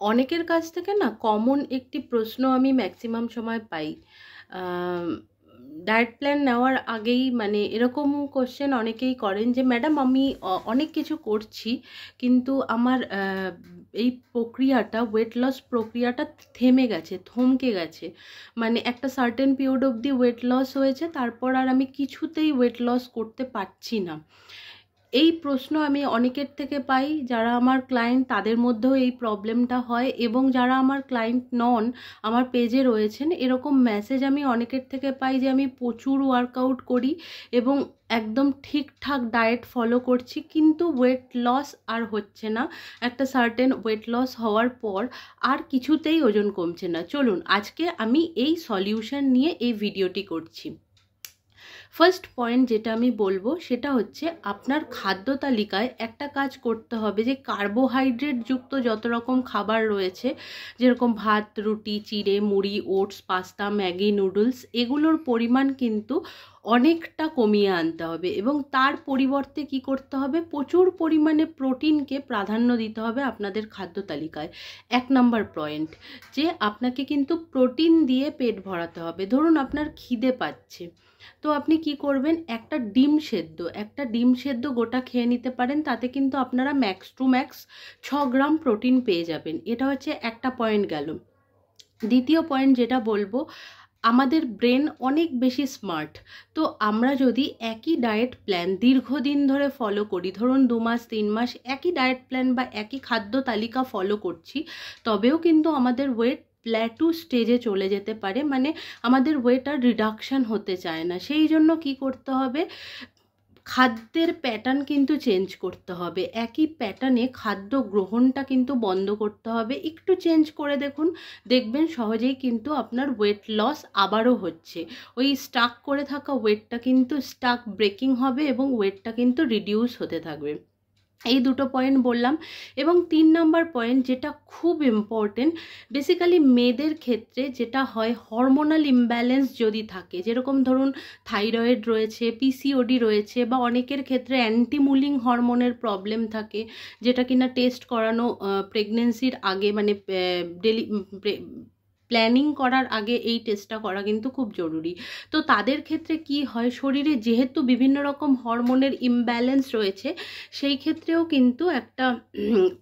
অনেকের কাছ থেকে না কমন একটি প্রশ্ন আমি ম্যাক্সিমাম সময় পাই। ডায়েট প্ল্যান নেওয়ার আগেই মানে এরকম কোশ্চেন অনেকেই করেন যে ম্যাডাম আমি অনেক কিছু করছি, কিন্তু আমার এই প্রক্রিয়াটা, ওয়েট লস প্রক্রিয়াটা থেমে গেছে, থমকে গেছে। মানে একটা সার্টেন পিরিয়ড অবধি ওয়েট লস হয়েছে, তারপর আর আমি কিছুতেই ওয়েট লস করতে পারছি না। এই প্রশ্ন আমি অনেকের থেকে পাই, যারা আমার ক্লায়েন্ট তাদের মধ্যেও এই প্রবলেমটা হয়, এবং যারা আমার ক্লায়েন্ট নন, আমার পেজে রয়েছেন, এরকম মেসেজ আমি অনেকের থেকে পাই যে আমি প্রচুর ওয়ার্কআউট করি এবং একদম ঠিকঠাক ডায়েট ফলো করছি, কিন্তু ওয়েট লস আর হচ্ছে না। একটা সার্টেন ওয়েট লস হওয়ার পর আর কিছুতেই ওজন কমছে না। চলুন আজকে আমি এই সলিউশন নিয়ে এই ভিডিওটি করছি। ফার্স্ট পয়েন্ট যেটা আমি বলবো সেটা হচ্ছে, আপনার খাদ্য তালিকায় একটা কাজ করতে হবে যে কার্বোহাইড্রেট যুক্ত যত রকম খাবার রয়েছে, যেরকম ভাত, রুটি, চিড়ে, মুড়ি, ওটস, পাস্তা, ম্যাগি, নুডলস, এগুলোর পরিমাণ কিন্তু অনেকটা কমিয়ে আনতে হবে, এবং তার পরিবর্তে কি করতে হবে, প্রচুর পরিমাণে প্রোটিনকে প্রাধান্য দিতে হবে আপনাদের খাদ্য তালিকায়। 1 নম্বর পয়েন্ট, যে আপনাকে কিন্তু প্রোটিন দিয়ে পেট ভরাতে হবে। ধরুন আপনার খিদে পাচ্ছে, তো আপনি কি করবেন, একটা ডিম সেদ্ধ গোটা খেয়ে নিতে পারেন, তাতে কিন্তু আপনারা max to max 6 gram protein পেয়ে যাবেন। এটা হচ্ছে একটা পয়েন্ট গেল। দ্বিতীয় পয়েন্ট যেটা বলবো, আমাদের ব্রেন অনেক বেশি স্মার্ট। তো আমরা যদি একই ডায়েট প্ল্যান দীর্ঘদিন ধরে ফলো করি, ধরুন 2 মাস 3 মাস একই ডায়েট প্ল্যান বা একই খাদ্য তালিকা ফলো করছি, তবেও কিন্তু আমাদের ওয়েট প্ল্যাটু স্টেজে চলে যেতে পারে, মানে আমাদের ওয়েট আর রিডাকশন হতে চায় না। সেই জন্য কি করতে হবে, খাদ্যের প্যাটার্ন কিন্তু চেঞ্জ করতে হবে। একই প্যাটার্নে খাদ্য গ্রহণটা কিন্তু বন্ধ করতে হবে। একটু চেঞ্জ করে দেখুন, দেখবেন সহজেই কিন্তু আপনার ওয়েট লস আবারও হচ্ছে। ওই স্টাক করে থাকা ওয়েটটা কিন্তু স্টাক ব্রেকিং হবে এবং ওয়েটটা কিন্তু রিডিউস হতে থাকবে। এই দুটো পয়েন্ট বললাম। এবং 3 নম্বর পয়েন্ট যেটা খুব ইম্পর্টেন্ট, বেসিক্যালি মেয়েদের ক্ষেত্রে যেটা হয়, হরমোনাল ইমব্যালেন্স যদি থাকে, যেরকম ধরুন থাইরয়েড রয়েছে, পিসিওডি রয়েছে, বা অনেকের ক্ষেত্রে অ্যান্টিমুলিং হরমোনের প্রবলেম থাকে, যেটা কিনা টেস্ট করানো প্রেগনেন্সির আগে, মানে প্ল্যানিং করার আগে এই টেস্টটা করা কিন্তু খুব জরুরি। তো তাদের ক্ষেত্রে কি হয়, শরীরে যেহেতু বিভিন্ন রকম হরমোনের ইমব্যালেন্স রয়েছে, সেই ক্ষেত্রেও কিন্তু একটা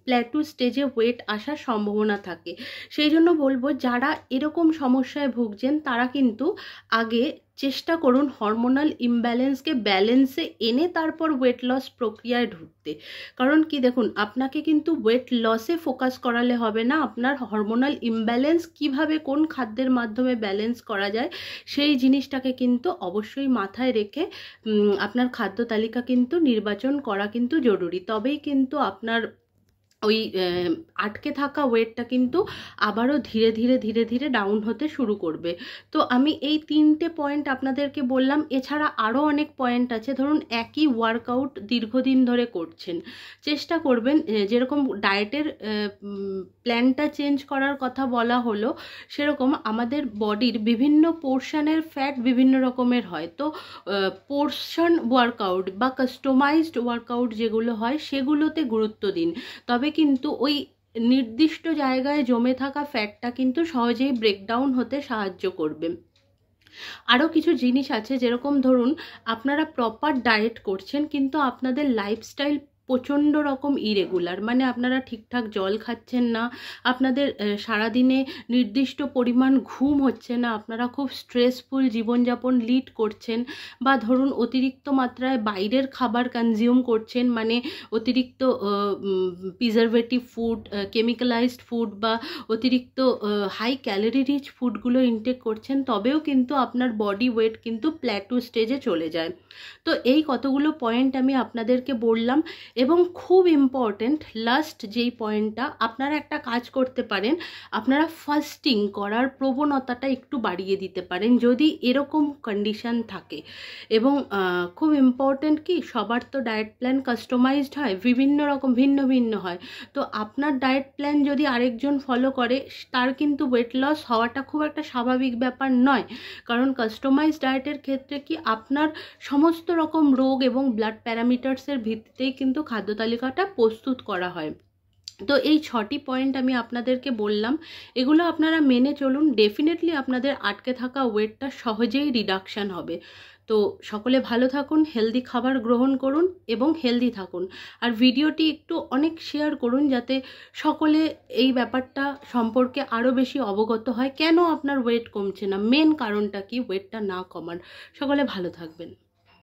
প্ল্যাটু স্টেজে ওয়েট আসার সম্ভাবনা থাকে। সেই জন্য বলবো, যারা এরকম সমস্যায় ভুগছেন তারা কিন্তু আগে চেষ্টা করুন হরমোনাল ইমব্যালেন্সকে ব্যালেন্সে এনে তারপর ওয়েট লস প্রক্রিয়ায় ঢুকতে। কারণ কি দেখুন, আপনাকে কিন্তু ওয়েট লসে ফোকাস করালে হবে না, আপনার হরমোনাল ইমব্যালেন্স কিভাবে কোন খাদ্যের মাধ্যমে ব্যালেন্স করা যায় সেই জিনিসটাকে কিন্তু অবশ্যই মাথায় রেখে আপনার খাদ্য তালিকা কিন্তু নির্বাচন করা কিন্তু জরুরি। তবেই কিন্তু আপনার ওই আটকে থাকা ওয়েটটা কিন্তু আবারও ধীরে ধীরে ধীরে ধীরে ডাউন হতে শুরু করবে। তো আমি এই 3টে পয়েন্ট আপনাদেরকে বললাম। এছাড়া আরও অনেক পয়েন্ট আছে। ধরুন একই ওয়ার্কআউট দীর্ঘদিন ধরে করছেন, চেষ্টা করবেন যেরকম ডায়েটের প্ল্যানটা চেঞ্জ করার কথা বলা হলো, সেরকম আমাদের বডির বিভিন্ন পোর্শনের ফ্যাট বিভিন্ন রকমের হয়। তো পোর্শন ওয়ার্কআউট বা কাস্টমাইজড ওয়ার্কআউট যেগুলো হয় সেগুলোতে গুরুত্ব দিন, তবে কিন্তু ওই নির্দিষ্ট জায়গায় জমে থাকা ফ্যাটটা কিন্তু সহজেই ব্রেকডাউন হতে সাহায্য করবে। আরও কিছু জিনিস আছে, যেরকম ধরুন আপনারা প্রপার ডায়েট করছেন, কিন্তু আপনাদের লাইফস্টাইল প্রচণ্ড রকম ইরেগুলার, মানে আপনারা ঠিকঠাক জল খাচ্ছেন না, আপনাদের সারাদিনে নির্দিষ্ট পরিমাণ ঘুম হচ্ছে না, আপনারা খুব স্ট্রেসফুল জীবনযাপন লিড করছেন, বা ধরুন অতিরিক্ত মাত্রায় বাইরের খাবার কনজিউম করছেন, মানে অতিরিক্ত প্রিজারভেটিভ ফুড, কেমিক্যালাইজড ফুড বা অতিরিক্ত হাই ক্যালোরি রিচ ফুডগুলো ইনটেক করছেন, তবেও কিন্তু আপনার বডি ওয়েট কিন্তু প্ল্যাটু স্টেজে চলে যায়। তো এই কতগুলো পয়েন্ট আমি আপনাদেরকে বললাম। এবং খুব ইম্পর্টেন্ট লাস্ট যেই পয়েন্টটা, আপনারা একটা কাজ করতে পারেন, আপনারা ফাস্টিং করার প্রবণতাটা একটু বাড়িয়ে দিতে পারেন যদি এরকম কন্ডিশন থাকে। এবং খুব ইম্পর্টেন্ট কি, সবার তো ডায়েট প্ল্যান কাস্টমাইজড হয়, বিভিন্ন রকম ভিন্ন ভিন্ন হয়। তো আপনার ডায়েট প্ল্যান যদি আরেকজন ফলো করে, তার কিন্তু ওয়েট লস হওয়াটা খুব একটা স্বাভাবিক ব্যাপার নয়। কারণ কাস্টমাইজড ডায়েটের ক্ষেত্রে কি, আপনার সমস্ত রকম রোগ এবং ব্লাড প্যারামিটার্সের ভিত্তিতেই কিন্তু খাদ্য তালিকাটা প্রস্তুত করা হয়। তো এই 6টি পয়েন্ট আমি আপনাদেরকে বললাম, এগুলো আপনারা মেনে চলুন, ডেফিনেটলি আপনাদের আটকে থাকা ওয়েটটা সহজেই রিডাকশান হবে। তো সকলে ভালো থাকুন, হেলদি খাবার গ্রহণ করুন এবং হেলদি থাকুন। আর ভিডিওটি একটু অনেক শেয়ার করুন, যাতে সকলে এই ব্যাপারটা সম্পর্কে আরও বেশি অবগত হয়, কেন আপনার ওয়েট কমছে না, মেন কারণটা কি ওয়েটটা না কমার। সকলে ভালো থাকবেন।